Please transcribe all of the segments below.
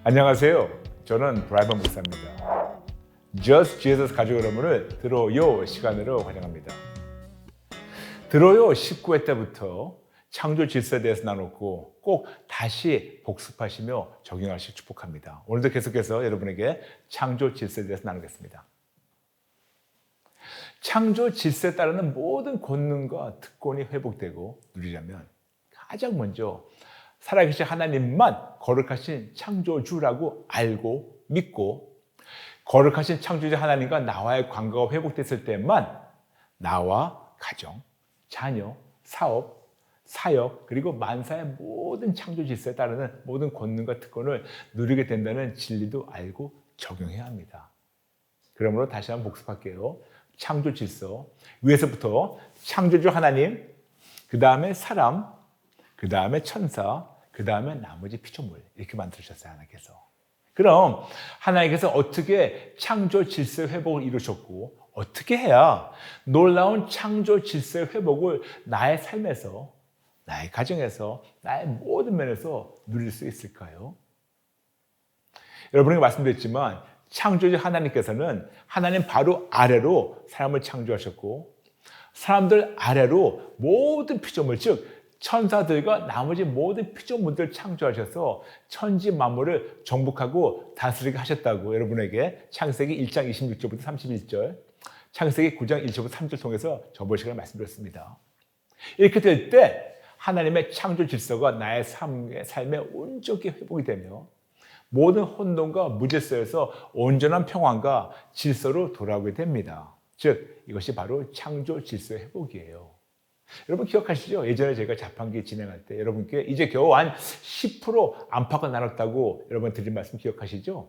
안녕하세요. 저는 브라이번 목사입니다. Just Jesus 가족 여러분을 들어요 시간으로 환영합니다. 들어요 19회 때부터 창조 질서에 대해서 나눴고 꼭 다시 복습하시며 적용하시길 축복합니다. 오늘도 계속해서 여러분에게 창조 질서에 대해서 나누겠습니다. 창조 질서에 따르는 모든 권능과 특권이 회복되고 누리려면 가장 먼저 살아계신 하나님만 거룩하신 창조주라고 알고 믿고 거룩하신 창조주 하나님과 나와의 관계가 회복됐을 때만 나와 가정, 자녀, 사업, 사역 그리고 만사의 모든 창조 질서에 따르는 모든 권능과 특권을 누리게 된다는 진리도 알고 적용해야 합니다. 그러므로 다시 한번 복습할게요. 창조 질서, 위에서부터 창조주 하나님, 그 다음에 사람, 그 다음에 천사, 그 다음에 나머지 피조물 이렇게 만드셨어요. 하나님께서. 그럼 하나님께서 어떻게 창조 질서의 회복을 이루셨고 어떻게 해야 놀라운 창조 질서의 회복을 나의 삶에서, 나의 가정에서, 나의 모든 면에서 누릴 수 있을까요? 여러분에게 말씀드렸지만 창조주 하나님께서는 하나님 바로 아래로 사람을 창조하셨고 사람들 아래로 모든 피조물, 즉 천사들과 나머지 모든 피조물들을 창조하셔서 천지 만물을 정복하고 다스리게 하셨다고 여러분에게 창세기 1장 26절부터 31절, 창세기 9장 1절부터 3절 통해서 저번 시간에 말씀드렸습니다. 이렇게 될 때 하나님의 창조 질서가 나의 삶에 온전히 회복이 되며 모든 혼돈과 무질서에서 온전한 평안과 질서로 돌아오게 됩니다. 즉 이것이 바로 창조 질서의 회복이에요. 여러분 기억하시죠? 예전에 제가 자판기 진행할 때 여러분께 이제 겨우 한 10% 안팎을 나눴다고 여러분 드린 말씀 기억하시죠?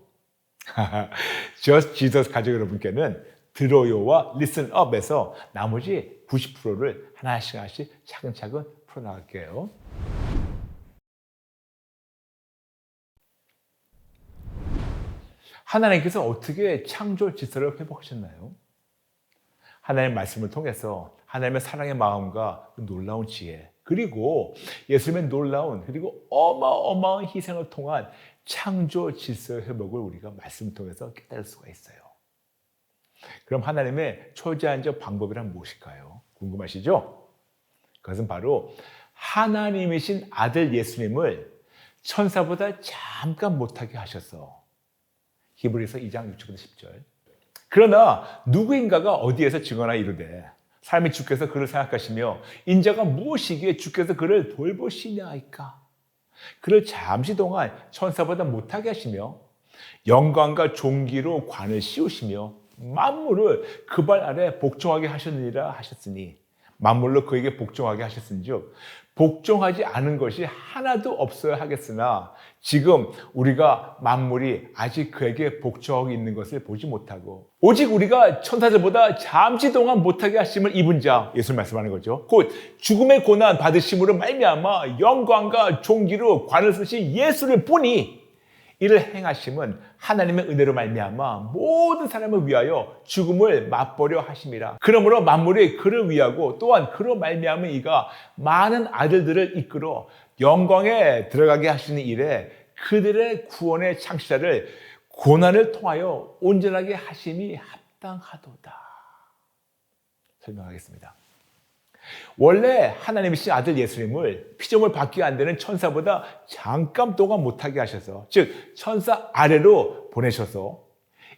Just Jesus 가족 여러분께는 들어요와 Listen Up에서 나머지 90%를 하나씩 차근차근 풀어나갈게요. 하나님께서 어떻게 창조 질서를 회복하셨나요? 하나님의 말씀을 통해서 하나님의 사랑의 마음과 놀라운 지혜 그리고 예수님의 놀라운 그리고 어마어마한 희생을 통한 창조 질서의 회복을 우리가 말씀을 통해서 깨달을 수가 있어요. 그럼 하나님의 초자연적 방법이란 무엇일까요? 궁금하시죠? 그것은 바로 하나님이신 아들 예수님을 천사보다 잠깐 못하게 하셔서 히브리서 2장 6절부터 10절 그러나 누구인가가 어디에서 증언하여 이르되 삶이 주께서 그를 생각하시며 인자가 무엇이기에 주께서 그를 돌보시냐이까 그를 잠시 동안 천사보다 못하게 하시며 영광과 존귀로 관을 씌우시며 만물을 그 발 아래 복종하게 하셨느니라 하셨으니 만물로 그에게 복종하게 하셨은즉 복종하지 않은 것이 하나도 없어야 하겠으나 지금 우리가 만물이 아직 그에게 복종하고 있는 것을 보지 못하고 오직 우리가 천사들보다 잠시 동안 못하게 하심을 입은 자 예수님 말씀하는 거죠. 곧 죽음의 고난 받으심으로 말미암아 영광과 존귀로 관을 쓰신 예수를 보니 이를 행하심은 하나님의 은혜로 말미암아 모든 사람을 위하여 죽음을 맛보려 하심이라. 그러므로 만물이 그를 위하고 또한 그로 말미암아 이가 많은 아들들을 이끌어 영광에 들어가게 하시는 일에 그들의 구원의 창시자를 고난을 통하여 온전하게 하심이 합당하도다. 설명하겠습니다. 원래 하나님이신 아들 예수님을 피조물 받기 안 되는 천사보다 잠깐 동안 못하게 하셔서 즉 천사 아래로 보내셔서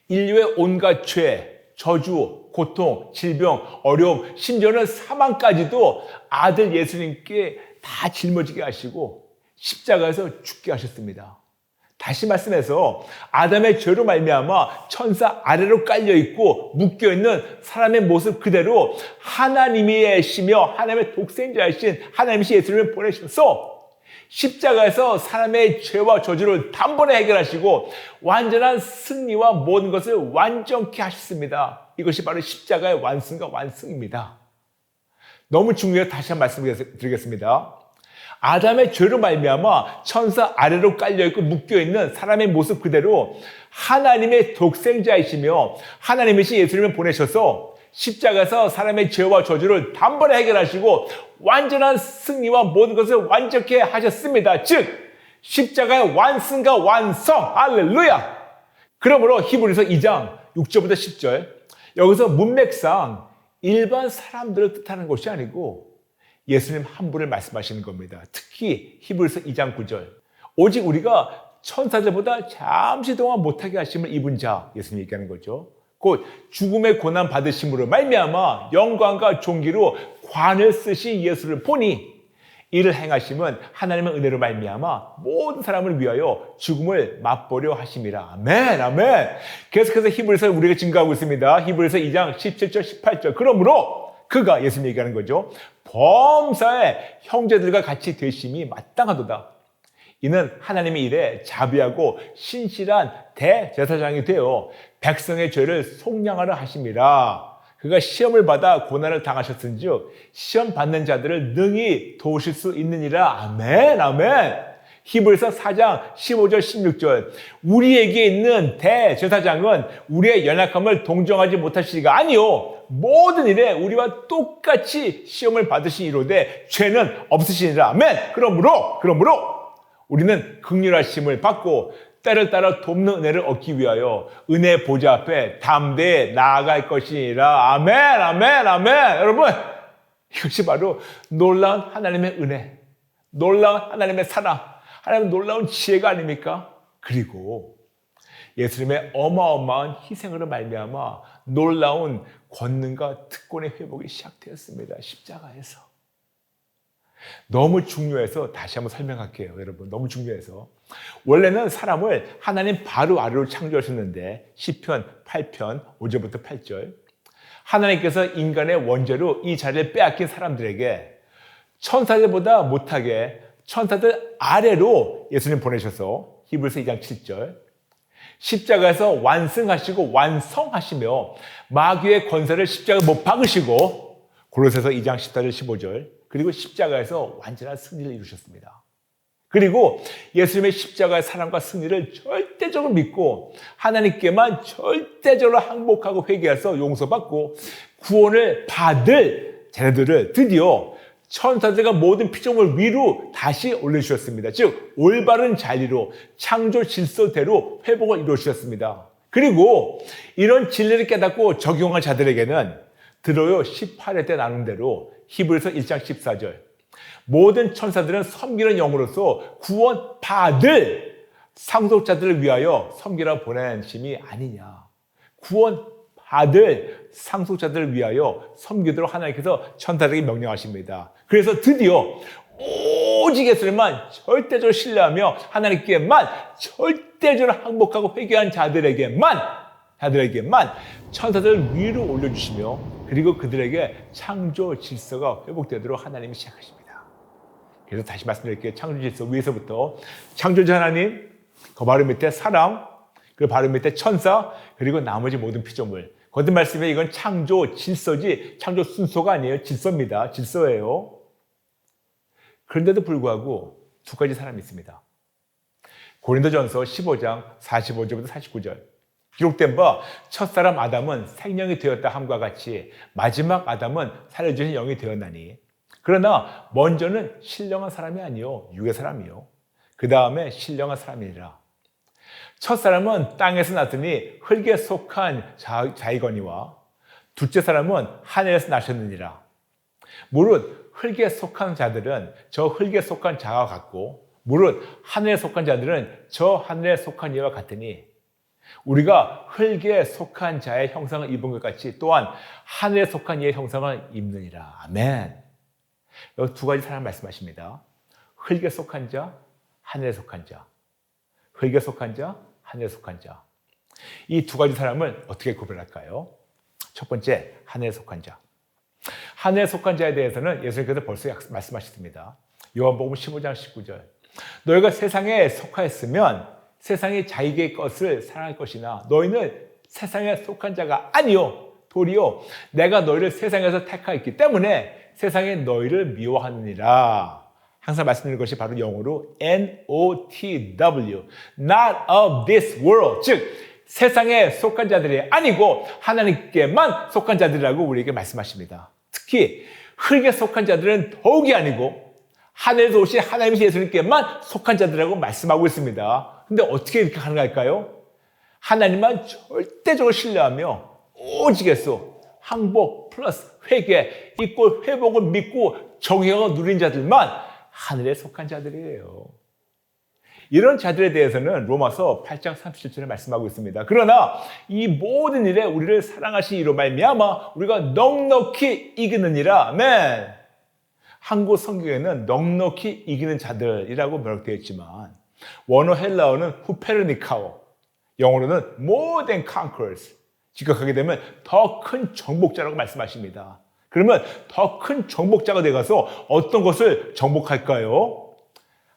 인류의 온갖 죄, 저주, 고통, 질병, 어려움 심지어는 사망까지도 아들 예수님께 다 짊어지게 하시고 십자가에서 죽게 하셨습니다. 다시 말씀해서 아담의 죄로 말미암아 천사 아래로 깔려있고 묶여있는 사람의 모습 그대로 하나님이시며 하나님의 독생자이신 하나님이신 예수님을 보내셔서 십자가에서 사람의 죄와 저주를 단번에 해결하시고 완전한 승리와 모든 것을 완전케 하셨습니다. 이것이 바로 십자가의 완승과 완승입니다. 너무 중요해서 다시 한 말씀 드리겠습니다. 아담의 죄로 말미암아 천사 아래로 깔려있고 묶여있는 사람의 모습 그대로 하나님의 독생자이시며 하나님이신 예수님을 보내셔서 십자가에서 사람의 죄와 저주를 단번에 해결하시고 완전한 승리와 모든 것을 완전케 하셨습니다. 즉 십자가의 완승과 완성. 할렐루야. 그러므로 히브리서 2장 6절부터 10절, 여기서 문맥상 일반 사람들을 뜻하는 것이 아니고 예수님 한 분을 말씀하시는 겁니다. 특히 히브리서 2장 9절, 오직 우리가 천사들보다 잠시 동안 못하게 하심을 입은 자, 예수님 얘기하는 거죠. 곧 죽음의 고난 받으심으로 말미암아 영광과 존귀로 관을 쓰신 예수를 보니 이를 행하심은 하나님의 은혜로 말미암아 모든 사람을 위하여 죽음을 맛보려 하심이라. 아멘, 아멘. 계속해서 히브리서 우리가 증거하고 있습니다. 히브리서 2장 17절, 18절. 그러므로 그가, 예수님 얘기하는 거죠, 범사의 형제들과 같이 되심이 마땅하도다. 이는 하나님의 일에 자비하고 신실한 대제사장이 되어 백성의 죄를 속량하려 하심이라. 그가 시험을 받아 고난을 당하셨은즉 시험 받는 자들을 능히 도우실 수 있느니라. 아멘, 아멘. 히브리서 4장 15절 16절, 우리에게 있는 대제사장은 우리의 연약함을 동정하지 못하시리가 아니요 모든 일에 우리와 똑같이 시험을 받으신 이로되 죄는 없으시니라. 아멘. 그러므로 우리는 긍휼하심을 받고 때를 따라 돕는 은혜를 얻기 위하여 은혜 보좌 앞에 담대히 나아갈 것이니라. 아멘, 아멘, 아멘. 여러분, 이것이 바로 놀라운 하나님의 은혜, 놀라운 하나님의 사랑, 하나님의 놀라운 지혜가 아닙니까? 그리고 예수님의 어마어마한 희생으로 말미암아 놀라운 권능과 특권의 회복이 시작되었습니다. 십자가에서. 너무 중요해서 다시 한번 설명할게요. 여러분, 너무 중요해서. 원래는 사람을 하나님 바로 아래로 창조하셨는데 시편 8편 5절부터 8절, 하나님께서 인간의 원죄로 이 자리를 빼앗긴 사람들에게 천사들보다 못하게 천사들 아래로 예수님 보내셔서 히브리서 2장 7절, 십자가에서 완승하시고 완성하시며 마귀의 권세를 십자가에 못 박으시고 골로새서 2장 14절 15절, 그리고 십자가에서 완전한 승리를 이루셨습니다. 그리고 예수님의 십자가의 사랑과 승리를 절대적으로 믿고 하나님께만 절대적으로 항복하고 회개해서 용서받고 구원을 받을 자녀들을 드디어 천사들과 모든 피조물 위로 다시 올려주셨습니다. 즉 올바른 자리로 창조 질서대로 회복을 이루어주셨습니다. 그리고 이런 진리를 깨닫고 적용한 자들에게는 들어요 18회 때 나눈 대로 히브리서 1장 14절, 모든 천사들은 섬기는 영으로서 구원받을 상속자들을 위하여 섬기라 보내심이 아니냐. 구원받을 상속자들을 위하여 섬기도록 하나님께서 천사들에게 명령하십니다. 그래서 드디어 오직 예수님만 절대적으로 신뢰하며 하나님께만 절대적으로 항복하고 회개한 자들에게만 천사들을 위로 올려주시며 그리고 그들에게 창조 질서가 회복되도록 하나님이 시작하십니다. 그래서 다시 말씀드릴게요. 창조 질서 위에서부터 창조자 하나님, 그 바로 밑에 사람, 그 바로 밑에 천사, 그리고 나머지 모든 피조물. 거듭 말씀에 이건 창조 질서지 창조 순서가 아니에요. 질서입니다. 질서예요. 그런데도 불구하고 두 가지 사람이 있습니다. 고린도전서 15장 45절부터 49절. 기록된 바 첫사람 아담은 생명이 되었다 함과 같이 마지막 아담은 살려주신 영이 되었나니, 그러나 먼저는 신령한 사람이 아니요 육의 사람이요 그 다음에 신령한 사람이니라. 첫사람은 땅에서 났으니 흙에 속한 자이거니와 둘째 사람은 하늘에서 나셨느니라. 무릇 흙에 속한 자들은 저 흙에 속한 자와 같고 무릇 하늘에 속한 자들은 저 하늘에 속한 이와 같으니 우리가 흙에 속한 자의 형상을 입은 것 같이 또한 하늘에 속한 이의 형상을 입느니라. 아멘. 여기 두 가지 사람 말씀하십니다. 흙에 속한 자, 하늘에 속한 자. 흙에 속한 자, 하늘에 속한 자. 이 두 가지 사람을 어떻게 구별할까요? 첫 번째, 하늘에 속한 자. 하늘에 속한 자에 대해서는 예수님께서 벌써 말씀하셨습니다. 요한복음 15장 19절. 너희가 세상에 속하였으면 세상이 자기의 것을 사랑할 것이나 너희는 세상에 속한 자가 아니요 도리어 내가 너희를 세상에서 택하였기 때문에 세상에 너희를 미워하느니라. 항상 말씀드리는 것이 바로 영어로 NOTW, not of this world, 즉 세상에 속한 자들이 아니고 하나님께만 속한 자들이라고 우리에게 말씀하십니다. 특히 흙에 속한 자들은 더욱이 아니고 하늘에서 오신 하나님이신 예수님께만 속한 자들이라고 말씀하고 있습니다. 근데 어떻게 이렇게 가능할까요? 하나님만 절대적으로 신뢰하며 오직에서 항복 플러스 회개 이꼴 회복을 믿고 정의가 누린 자들만 하늘에 속한 자들이에요. 이런 자들에 대해서는 로마서 8장 37절에 말씀하고 있습니다. 그러나 이 모든 일에 우리를 사랑하신 이로 말미암아 우리가 넉넉히 이기느니라. 아멘. 한국 성경에는 넉넉히 이기는 자들이라고 번역되어 있지만 원어 헬라어는 후페르니카오, 영어로는 more than conquerors, 직역하게 되면 더 큰 정복자라고 말씀하십니다. 그러면 더 큰 정복자가 되어서 어떤 것을 정복할까요?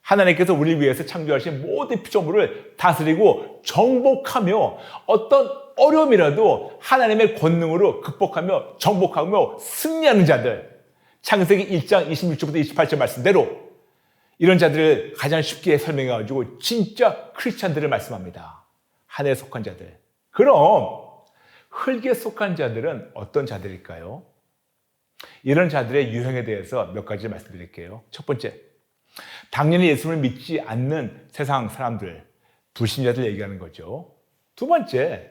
하나님께서 우리를 위해서 창조하신 모든 피조물을 다스리고 정복하며 어떤 어려움이라도 하나님의 권능으로 극복하며 정복하며 승리하는 자들, 창세기 1장 26절부터 28절 말씀대로 이런 자들을 가장 쉽게 설명해가지고 진짜 크리스찬들을 말씀합니다. 하늘에 속한 자들. 그럼 흙에 속한 자들은 어떤 자들일까요? 이런 자들의 유형에 대해서 몇 가지 말씀드릴게요. 첫 번째, 당연히 예수를 믿지 않는 세상 사람들, 불신자들 얘기하는 거죠. 두 번째,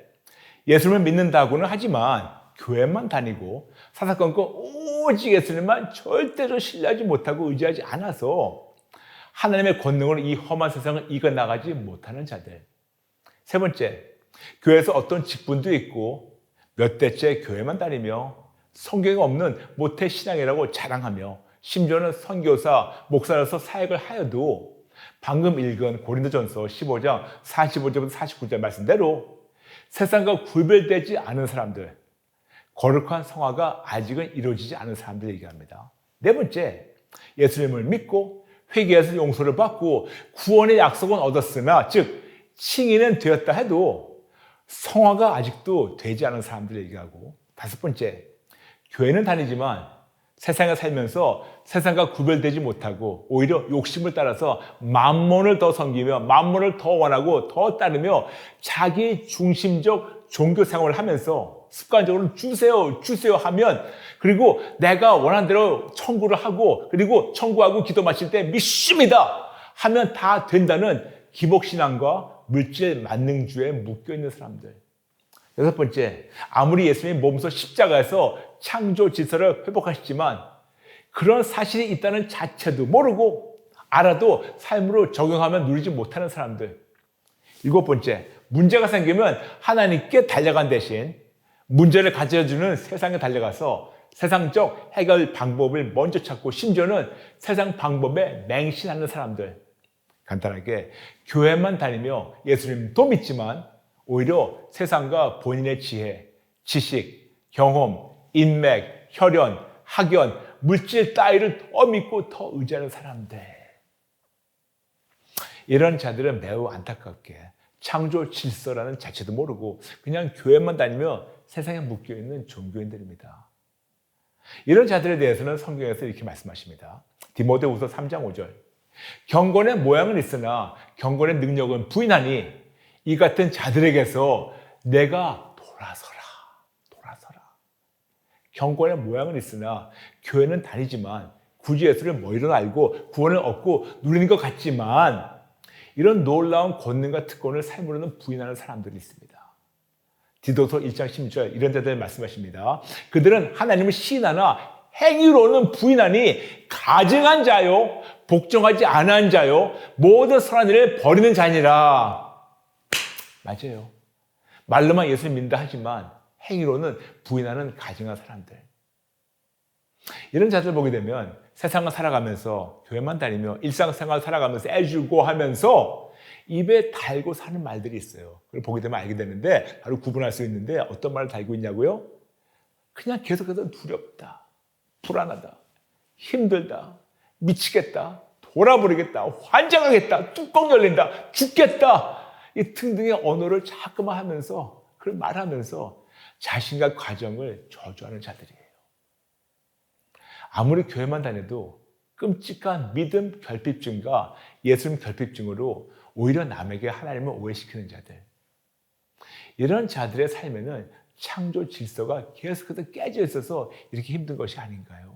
예수를 믿는다고는 하지만 교회만 다니고 사사건건 오직 예수님만 절대로 신뢰하지 못하고 의지하지 않아서 하나님의 권능으로 이 험한 세상을 이겨나가지 못하는 자들. 세 번째, 교회에서 어떤 직분도 있고 몇 대째 교회만 다니며 성경이 없는 모태신앙이라고 자랑하며 심지어는 선교사, 목사로서 사역을 하여도 방금 읽은 고린도전서 15장 45절부터 49절 말씀대로 세상과 구별되지 않은 사람들, 거룩한 성화가 아직은 이루어지지 않은 사람들 얘기합니다. 네 번째, 예수님을 믿고 회개해서 용서를 받고 구원의 약속은 얻었으나 즉 칭의는 되었다 해도 성화가 아직도 되지 않은 사람들 얘기하고, 다섯 번째, 교회는 다니지만 세상에 살면서 세상과 구별되지 못하고 오히려 욕심을 따라서 만몬을 더 섬기며 만몬을 더 원하고 더 따르며 자기 중심적 종교 생활을 하면서 습관적으로 주세요 하면, 그리고 내가 원하는 대로 청구를 하고 그리고 청구하고 기도 마칠 때 믿습니다 하면 다 된다는 기복신앙과 물질 만능주의에 묶여있는 사람들. 여섯 번째, 아무리 예수님이 몸소 십자가에서 창조 질서를 회복하셨지만 그런 사실이 있다는 자체도 모르고 알아도 삶으로 적용하면 누리지 못하는 사람들. 일곱 번째, 문제가 생기면 하나님께 달려간 대신 문제를 가져주는 세상에 달려가서 세상적 해결 방법을 먼저 찾고 심지어는 세상 방법에 맹신하는 사람들. 간단하게 교회만 다니며 예수님도 믿지만 오히려 세상과 본인의 지혜, 지식, 경험, 인맥, 혈연, 학연, 물질 따위를 더 믿고 더 의지하는 사람들. 이런 자들은 매우 안타깝게 창조 질서라는 자체도 모르고 그냥 교회만 다니며 세상에 묶여있는 종교인들입니다. 이런 자들에 대해서는 성경에서 이렇게 말씀하십니다. 디모데후서 3장 5절. 경건의 모양은 있으나 경건의 능력은 부인하니 이 같은 자들에게서 내가 돌아서라. 경건의 모양은 있으나 교회는 다니지만 구주 예수를 머리로 알고 구원을 얻고 누리는 것 같지만 이런 놀라운 권능과 특권을 삶으로는 부인하는 사람들이 있습니다. 디도서 1장 16절 이런 자들 말씀하십니다. 그들은 하나님을 시인하나 행위로는 부인하니 가증한 자요 복종하지 않은 자요 모든 선한 일을 버리는 자니라. 맞아요. 말로만 예수를 믿는다 하지만 행위로는 부인하는 가증한 사람들. 이런 자들 보게 되면 세상을 살아가면서 교회만 다니며 일상생활 살아가면서 애주고 하면서 입에 달고 사는 말들이 있어요. 그걸 보게 되면 알게 되는데 바로 구분할 수 있는데 어떤 말을 달고 있냐고요? 그냥 계속해서 두렵다, 불안하다, 힘들다, 미치겠다, 돌아버리겠다, 환장하겠다, 뚜껑 열린다, 죽겠다, 이 등등의 언어를 자꾸만 하면서 그걸 말하면서 자신과 가정을 저주하는 자들이에요. 아무리 교회만 다녀도 끔찍한 믿음 결핍증과 예수님 결핍증으로 오히려 남에게 하나님을 오해시키는 자들. 이런 자들의 삶에는 창조 질서가 계속해서 깨져 있어서 이렇게 힘든 것이 아닌가요?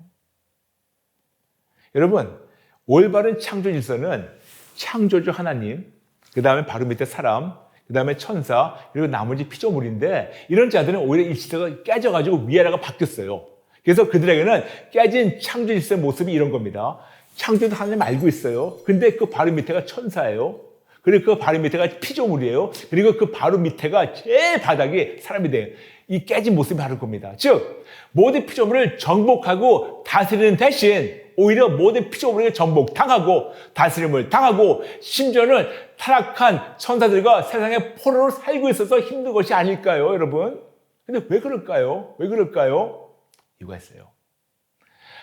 여러분, 올바른 창조 질서는 창조주 하나님, 그 다음에 바로 밑에 사람, 그 다음에 천사, 그리고 나머지 피조물인데 이런 자들은 오히려 이 질서가 깨져가지고 위아래가 바뀌었어요. 그래서 그들에게는 깨진 창조 질서의 모습이 이런 겁니다. 창조도 하나님 알고 있어요. 근데 그 바로 밑에가 천사예요. 그리고 그 바로 밑에가 피조물이에요. 그리고 그 바로 밑에가 제일 바닥이 사람이 돼요. 이 깨진 모습이 바로 겁니다. 즉 모든 피조물을 정복하고 다스리는 대신 오히려 모든 피조물에게 정복당하고 다스림을 당하고 심지어는 타락한 천사들과 세상의 포로로 살고 있어서 힘든 것이 아닐까요, 여러분? 근데 왜 그럴까요? 왜 그럴까요? 이유가 있어요.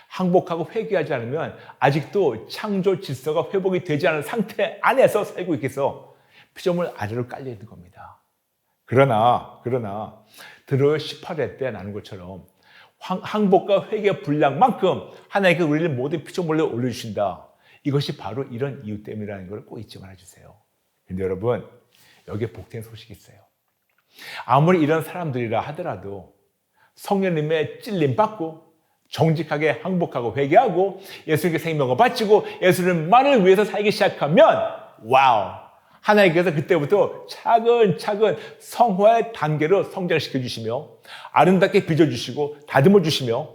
항복하고 회개하지 않으면 아직도 창조 질서가 회복이 되지 않은 상태 안에서 살고 있겠어 피조물 아래로 깔려 있는 겁니다. 그러나 드로의 18회 때 나눈 것처럼 항복과 회개의 분량만큼 하나님께 우리를 모든 피조물로 올려주신다. 이것이 바로 이런 이유 때문이라는 걸 꼭 잊지 말아주세요. 근데 여러분, 여기에 복된 소식이 있어요. 아무리 이런 사람들이라 하더라도 성령님의 찔림받고 정직하게 항복하고 회개하고 예수님께 생명을 바치고 예수님만을 위해서 살기 시작하면 와우! 하나님께서 그때부터 차근차근 성화의 단계로 성장시켜 주시며 아름답게 빚어주시고 다듬어 주시며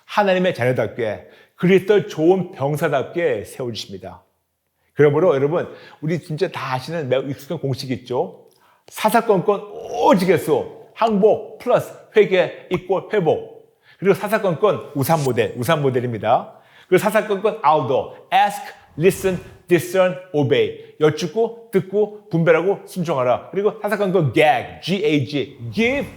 하나님의 자녀답게 그리스도 좋은 병사답게 세워주십니다. 그러므로 여러분 우리 진짜 다 아시는 매우 익숙한 공식이 있죠. 사사건건 오직 예수 항복 플러스 회개 이꼴 회복 그리고 사사건건 우산 모델입니다. 그리고 사사건건 아웃도 ask, listen, discern, obey 여쭙고 듣고 분별하고 순종하라. 그리고 사사건건 gag, give,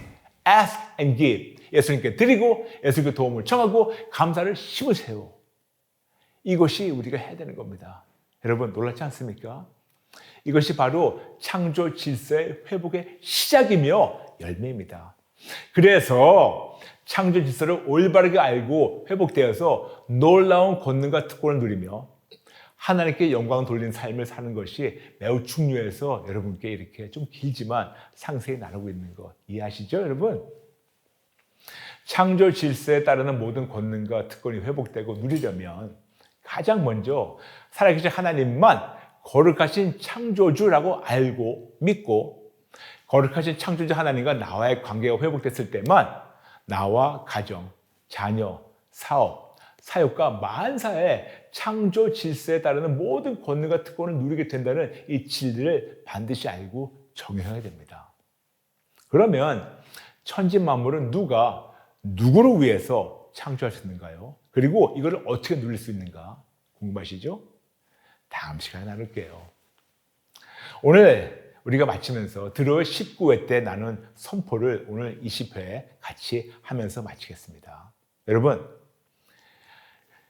ask and give 예수님께 드리고 예수님께 도움을 청하고 감사를 심으세요. 이것이 우리가 해야 되는 겁니다. 여러분 놀랍지 않습니까? 이것이 바로 창조 질서의 회복의 시작이며 열매입니다. 그래서 창조 질서를 올바르게 알고 회복되어서 놀라운 권능과 특권을 누리며 하나님께 영광 돌리는 삶을 사는 것이 매우 중요해서 여러분께 이렇게 좀 길지만 상세히 나누고 있는 것 이해하시죠, 여러분? 창조 질서에 따르는 모든 권능과 특권이 회복되고 누리려면 가장 먼저 살아계신 하나님만 거룩하신 창조주라고 알고 믿고 거룩하신 창조주 하나님과 나와의 관계가 회복됐을 때만 나와 가정, 자녀, 사업, 사역과 만사의 창조 질서에 따르는 모든 권능과 특권을 누리게 된다는 이 진리를 반드시 알고 적용해야 됩니다. 그러면 천지 만물은 누가 누구를 위해서 창조하셨는가요? 그리고 이걸 어떻게 누릴 수 있는가? 궁금하시죠? 다음 시간에 나눌게요. 오늘 우리가 마치면서 드로의 19회 때 나눈 선포를 오늘 20회 같이 하면서 마치겠습니다. 여러분,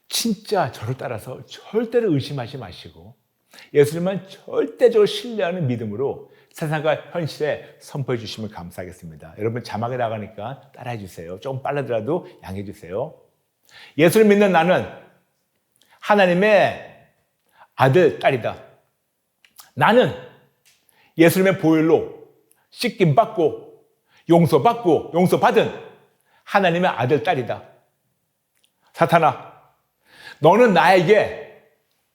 진짜 저를 따라서 절대로 의심하지 마시고 예수님만 절대적으로 신뢰하는 믿음으로 세상과 현실에 선포해 주시면 감사하겠습니다. 여러분 자막에 나가니까 따라해 주세요. 조금 빨라더라도 양해해 주세요. 예수를 믿는 나는 하나님의 아들, 딸이다. 나는 예수님의 보혈로 씻김받고 용서받고 용서받은 하나님의 아들, 딸이다. 사탄아, 너는 나에게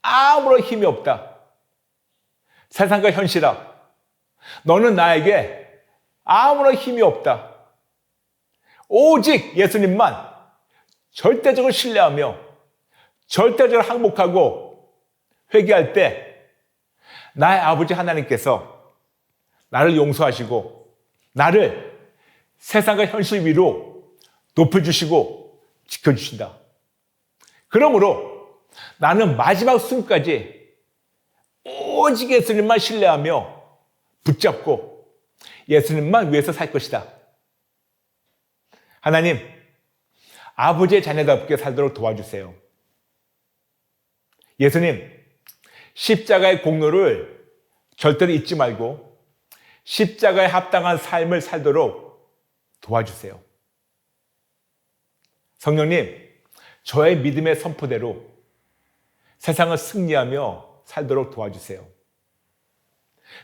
아무런 힘이 없다. 세상과 현실아, 너는 나에게 아무런 힘이 없다. 오직 예수님만 절대적으로 신뢰하며 절대적으로 항복하고 회개할 때 나의 아버지 하나님께서 나를 용서하시고 나를 세상과 현실 위로 높여주시고 지켜주신다. 그러므로 나는 마지막 숨까지 오직 예수님만 신뢰하며 붙잡고 예수님만 위해서 살 것이다. 하나님, 아버지의 자녀답게 살도록 도와주세요. 예수님, 십자가의 공로를 절대로 잊지 말고 십자가에 합당한 삶을 살도록 도와주세요. 성령님, 저의 믿음의 선포대로 세상을 승리하며 살도록 도와주세요.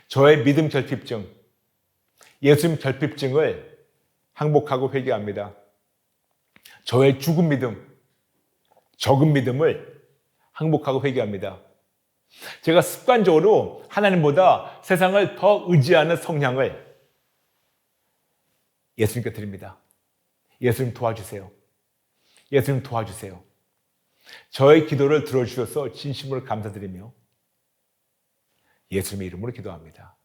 저의 믿음 결핍증, 예수님 결핍증을 항복하고 회개합니다. 저의 죽은 믿음, 적은 믿음을 항복하고 회개합니다. 제가 습관적으로 하나님보다 세상을 더 의지하는 성향을 예수님께 드립니다. 예수님 도와주세요. 예수님 도와주세요. 저의 기도를 들어주셔서 진심으로 감사드리며 예수님의 이름으로 기도합니다.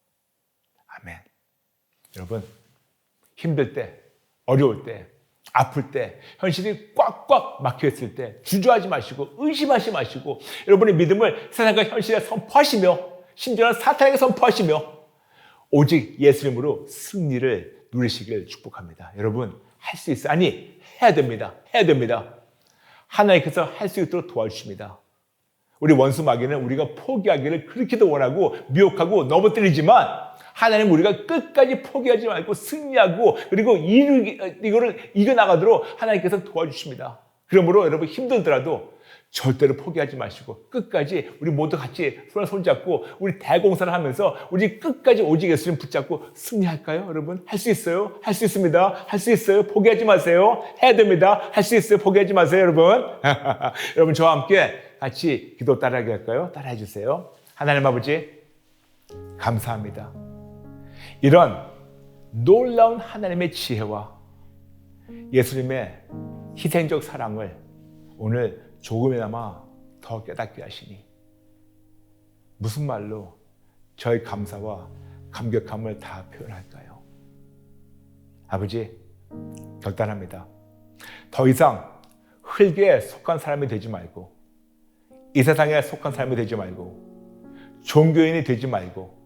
아멘. 여러분, 힘들 때, 어려울 때, 아플 때, 현실이 꽉꽉 막혀있을 때 주저하지 마시고 의심하지 마시고 여러분의 믿음을 세상과 현실에 선포하시며 심지어는 사탄에게 선포하시며 오직 예수님으로 승리를 누리시길 축복합니다. 여러분, 할 수 있어요. 아니, 해야 됩니다. 해야 됩니다. 하나님께서 할 수 있도록 도와주십니다. 우리 원수 마귀는 우리가 포기하기를 그렇게도 원하고 미혹하고 넘어뜨리지만 하나님 우리가 끝까지 포기하지 말고 승리하고 그리고 이거를 이겨나가도록 하나님께서 도와주십니다. 그러므로 여러분 힘들더라도 절대로 포기하지 마시고 끝까지 우리 모두 같이 손잡고 우리 대공사를 하면서 우리 끝까지 오직 예수님 붙잡고 승리할까요? 여러분 할 수 있어요. 할 수 있습니다. 할 수 있어요. 포기하지 마세요. 해야 됩니다. 할 수 있어요. 포기하지 마세요. 여러분 여러분 저와 함께 같이 기도 따라하게 할까요? 따라해 주세요. 하나님 아버지 감사합니다. 이런 놀라운 하나님의 지혜와 예수님의 희생적 사랑을 오늘 조금이나마 더 깨닫게 하시니 무슨 말로 저의 감사와 감격함을 다 표현할까요? 아버지 결단합니다. 더 이상 흙에 속한 사람이 되지 말고 이 세상에 속한 사람이 되지 말고 종교인이 되지 말고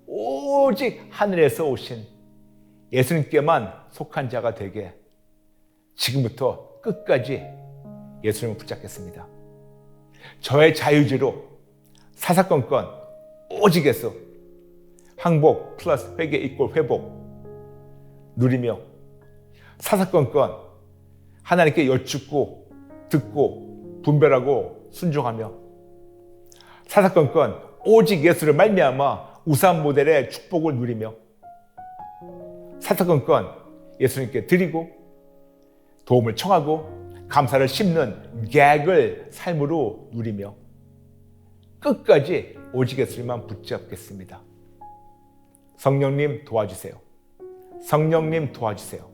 오직 하늘에서 오신 예수님께만 속한 자가 되게 지금부터 끝까지 예수님을 붙잡겠습니다. 저의 자유지로 사사건건 오직 예수 항복 플러스 회개 이꼴 회복 누리며 사사건건 하나님께 여쭙고 듣고 분별하고 순종하며 사사건건 오직 예수를 말미암아 우상 모델의 축복을 누리며 사사건건 예수님께 드리고 도움을 청하고 감사를 심는 계획을 삶으로 누리며 끝까지 오직 예수님만 붙잡겠습니다. 성령님 도와주세요. 성령님 도와주세요.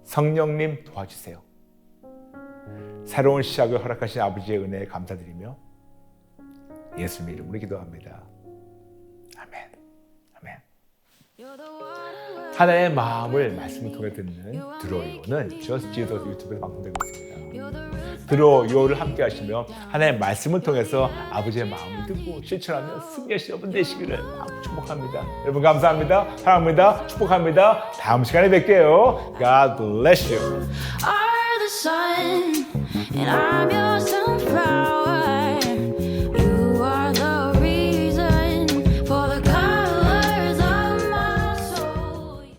성령님 도와주세요. 새로운 시작을 허락하신 아버지의 은혜에 감사드리며 예수님 이름으로 기도합니다. 아멘. 아멘. 하나님의 마음을 말씀을 통해 듣는 드로요는 Just Jesus 유튜브에 방송되고 있습니다. 드로요를 함께 하시며 하나님의 말씀을 통해서 아버지의 마음을 듣고 실천하며 승리하시는 여러분 되시기를 축복합니다. 여러분 감사합니다. 사랑합니다. 축복합니다. 다음 시간에 뵐게요. God bless you.